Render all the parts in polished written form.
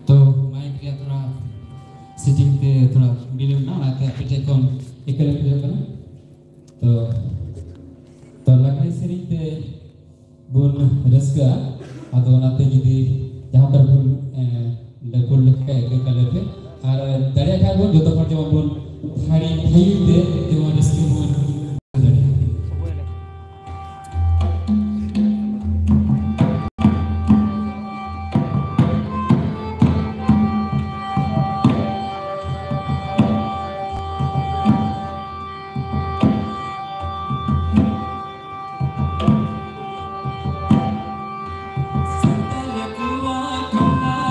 तो माइक या थोड़ा सेटिंग पे थोड़ा बिल्कुल ना आके पीछे कौन एकल एकल करना तो लगे सेरी पे बुन रस्का अदो नाते जुदी जहाँ पर बुन लेकुल लेके एकल कलर पे और दरिया का बुन जो तो पर जब बुन थारी थाई दे जो रस्के बुन Kala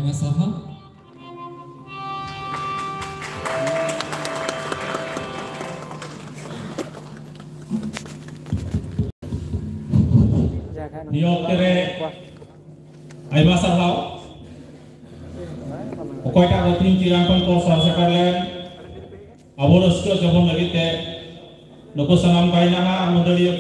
ayma sarhau. Niok tere ayma sarhau. Okoy ta rotin kirang pon ko sa sekalen. Abo rasko jabon lagi te noko sanam kaina ha modali